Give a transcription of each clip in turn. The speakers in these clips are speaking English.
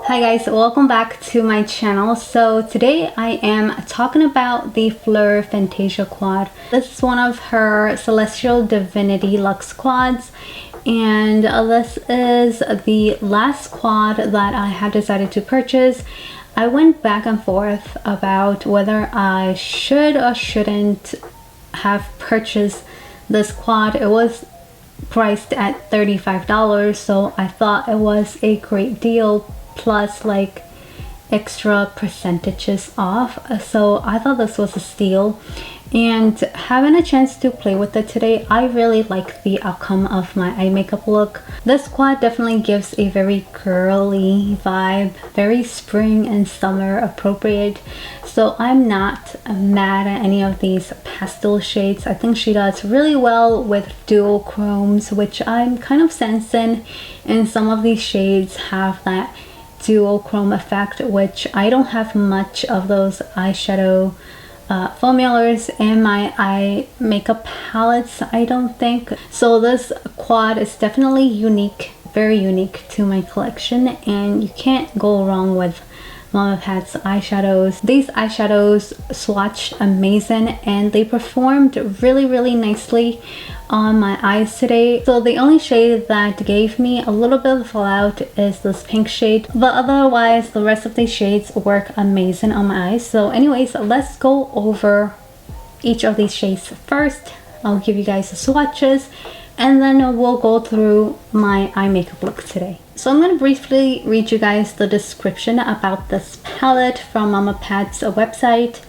Hi guys, welcome back to my channel. So today I am talking about the Fleur Fantasia quad. This is one of her Celestial Divinity Luxe quads, and this is the last quad that I have decided to purchase. I went back and forth about whether I should or shouldn't have purchased this quad. It was priced at $35, so I thought it was a great deal, plus like extra percentages off, so I thought this was a steal. And having a chance to play with it today, I really like the outcome of my eye makeup look. This quad definitely gives a very girly vibe, very spring and summer appropriate, so I'm not mad at any of these pastel shades. I think she does really well with dual chromes, which I'm kind of sensing, and some of these shades have that dual chrome effect, which I don't have much of those eyeshadow formulas in my eye makeup palettes, I don't think. So this quad is definitely unique, very unique to my collection, and you can't go wrong with Mama Pat's eyeshadows. These eyeshadows swatched amazing and they performed really nicely on my eyes today. So the only shade that gave me a little bit of fallout is this pink shade, but otherwise the rest of the shades work amazing on my eyes. So anyways, let's go over each of these shades first. I'll give you guys the swatches and then we'll go through my eye makeup look today. So I'm going to briefly read you guys the description about this palette from Mama Pat's website.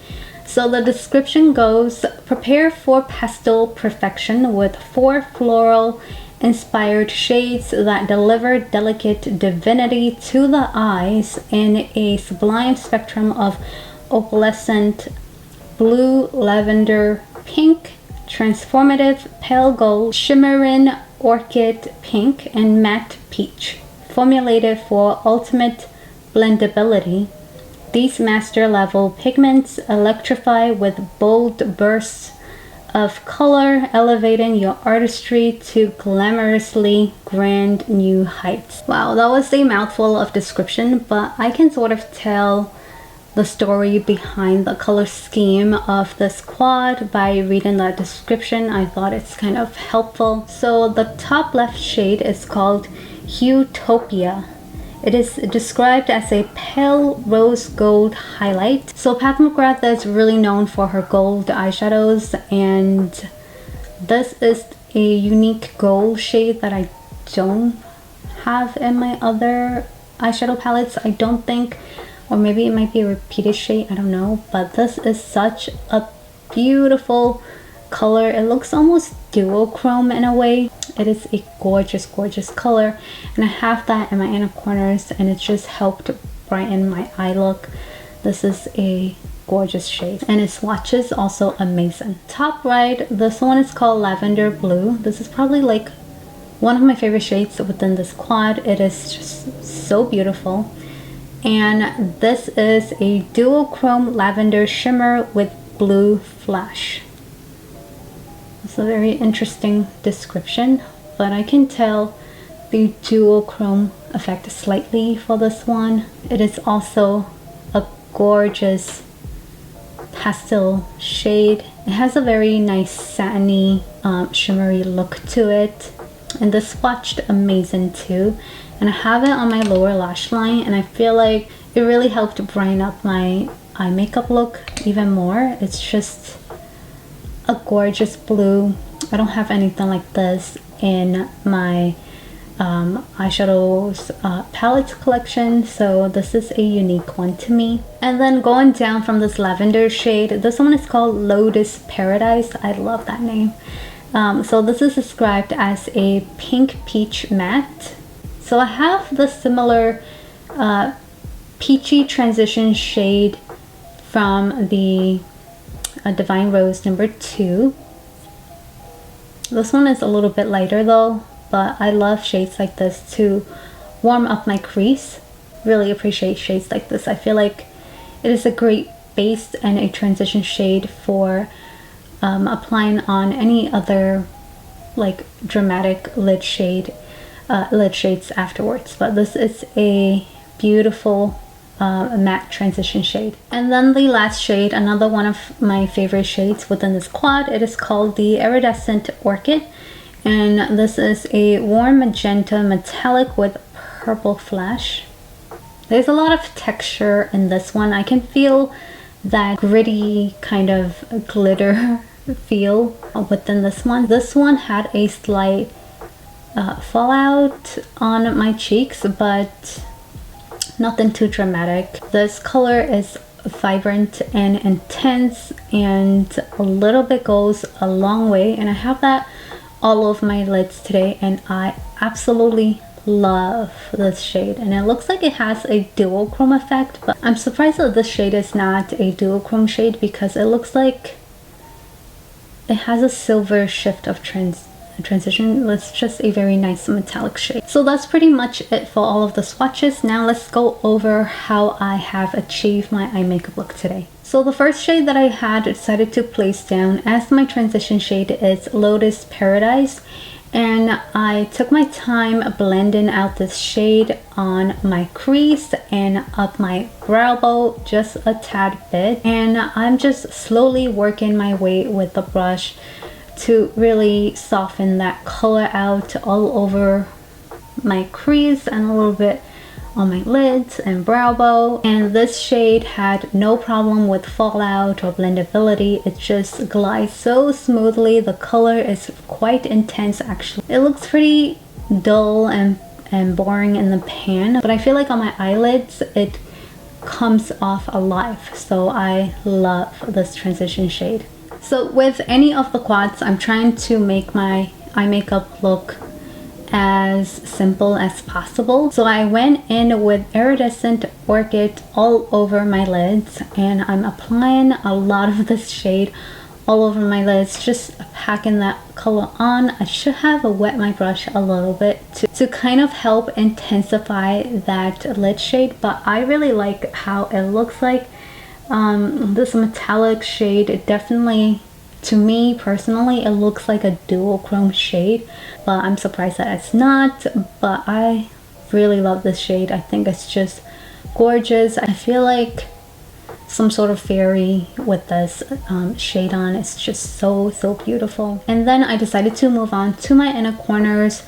So the description goes, prepare for pastel perfection with 4 floral inspired shades that deliver delicate divinity to the eyes in a sublime spectrum of opalescent blue, lavender, pink, transformative pale gold, shimmering orchid pink, and matte peach. Formulated for ultimate blendability, these master level pigments electrify with bold bursts of color, elevating your artistry to glamorously grand new heights. Wow, that was a mouthful of description, but I can sort of tell the story behind the color scheme of this quad by reading that description. I thought it's kind of helpful. So the top left shade is called Utopia. It is described as a pale rose gold highlight. So Pat McGrath is really known for her gold eyeshadows, and this is a unique gold shade that I don't have in my other eyeshadow palettes, I don't think, or maybe it might be a repeated shade, I don't know, but this is such a beautiful color. It looks almost duochrome in a way. It is a gorgeous color, and I have that in my inner corners, and it just helped brighten my eye look. This is a gorgeous shade, and its swatches also amazing. Top right, this one is called Lavender Blue. This is probably like one of my favorite shades within this quad. It is just so beautiful, and this is a duochrome lavender shimmer with blue flash. It's a very interesting description, but I can tell the duochrome effect slightly for this one. It is also a gorgeous pastel shade. It has a very nice satiny, shimmery look to it, and this swatched amazing too. And I have it on my lower lash line, and I feel like it really helped brighten up my eye makeup look even more. It's just a gorgeous blue. I don't have anything like this in my eyeshadows palette collection, so this is a unique one to me. And then going down from this lavender shade, this one is called Lotus Paradise. I love that name. So this is described as a pink peach matte. So I have the similar peachy transition shade from the Divine Rose number 2. This one is a little bit lighter though, but I love shades like this to warm up my crease. Really appreciate shades like this. I feel like it is a great base and a transition shade for applying on any other like dramatic lid shades afterwards. But this is a beautiful matte transition shade. And then the last shade, another one of my favorite shades within this quad, it is called the Iridescent Orchid, and this is a warm magenta metallic with purple flash. There's a lot of texture in this one. I can feel that gritty kind of glitter feel within this one. This one had a slight fallout on my cheeks, but nothing too dramatic. This color is vibrant and intense, and a little bit goes a long way, and I have that all over my lids today, and I absolutely love this shade. And it looks like it has a duochrome effect, but I'm surprised that this shade is not a duochrome shade, because it looks like it has a silver shift of transition. It's just a very nice metallic shade. So that's pretty much it for all of the swatches. Now let's go over how I have achieved my eye makeup look today. So the first shade that I had decided to place down as my transition shade is Lotus Paradise, and I took my time blending out this shade on my crease and up my brow bone just a tad bit, and I'm just slowly working my way with the brush to really soften that color out all over my crease and a little bit on my lids and brow bone. And this shade had no problem with fallout or blendability. It just glides so smoothly. The color is quite intense actually. It looks pretty dull and boring in the pan, but I feel like on my eyelids it comes off alive. So I love this transition shade. So with any of the quads, I'm trying to make my eye makeup look as simple as possible. So I went in with Iridescent Orchid all over my lids, and I'm applying a lot of this shade all over my lids, just packing that color on. I should have wet my brush a little bit to kind of help intensify that lid shade, but I really like how it looks like. This metallic shade, it definitely, to me personally, it looks like a duochrome shade, but I'm surprised that it's not. But I really love this shade. I think it's just gorgeous. I feel like some sort of fairy with this shade on. It's just so beautiful. And then I decided to move on to my inner corners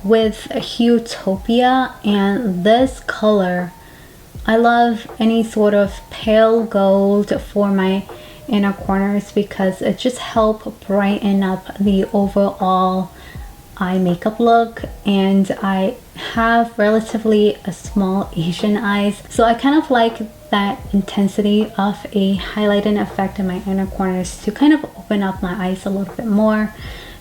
with Utopia, and this color, I love any sort of pale gold for my inner corners because it just helps brighten up the overall eye makeup look. And I have relatively a small Asian eyes, so I kind of like that intensity of a highlighting effect in my inner corners to kind of open up my eyes a little bit more.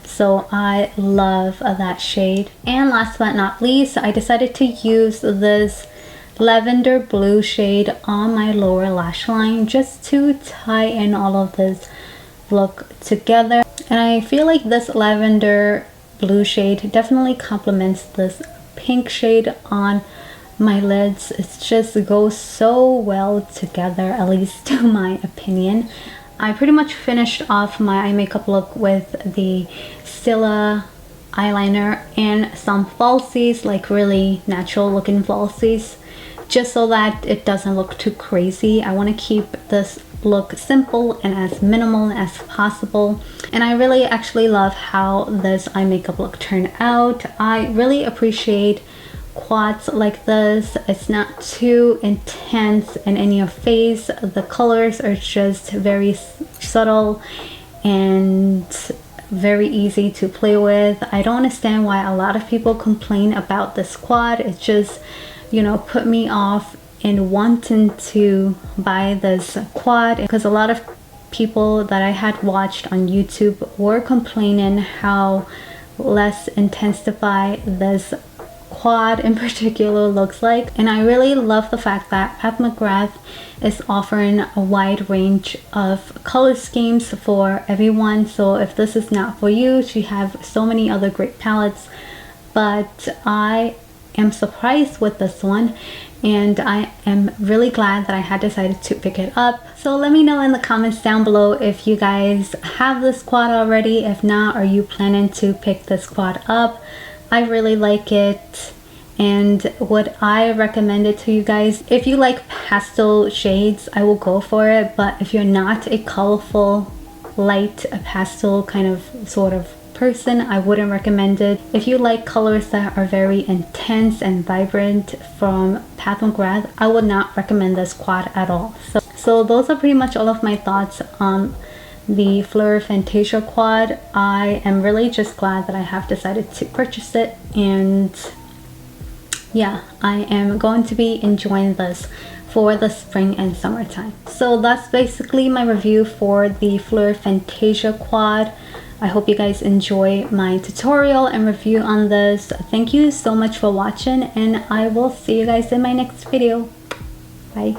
So I love that shade. And last but not least, I decided to use this Lavender Blue shade on my lower lash line just to tie in all of this look together. And I feel like this Lavender Blue shade definitely complements this pink shade on my lids. It just goes so well together, at least to my opinion. I pretty much finished off my eye makeup look with the Stila eyeliner and some falsies, like really natural looking falsies, just so that it doesn't look too crazy. I want to keep this look simple and as minimal as possible. And I really actually love how this eye makeup look turned out. I really appreciate quads like this. It's not too intense and in your face. The colors are just very subtle and very easy to play with. I don't understand why a lot of people complain about this quad. It just, you know, put me off in wanting to buy this quad, because a lot of people that I had watched on YouTube were complaining how less intensified this quad in particular looks like. And I really love the fact that at McGrath is offering a wide range of color schemes for everyone. So if this is not for you, she have so many other great palettes, but I am surprised with this one, and I am really glad that I had decided to pick it up. So let me know in the comments down below if you guys have this quad already. If not, are you planning to pick this quad up? I really like it, and what I recommended to you guys. If you like pastel shades, I will go for it, but if you're not a colorful, light pastel kind of sort of person, I wouldn't recommend it. If you like colors that are very intense and vibrant from McGrath, I would not recommend this quad at all. So those are pretty much all of my thoughts on the Fleur Fantasia quad. I am really just glad that I have decided to purchase it, and yeah, I am going to be enjoying this for the spring and summertime. So that's basically my review for the Fleur Fantasia quad. I hope you guys enjoy my tutorial and review on this. Thank you so much for watching, and I will see you guys in my next video. Bye.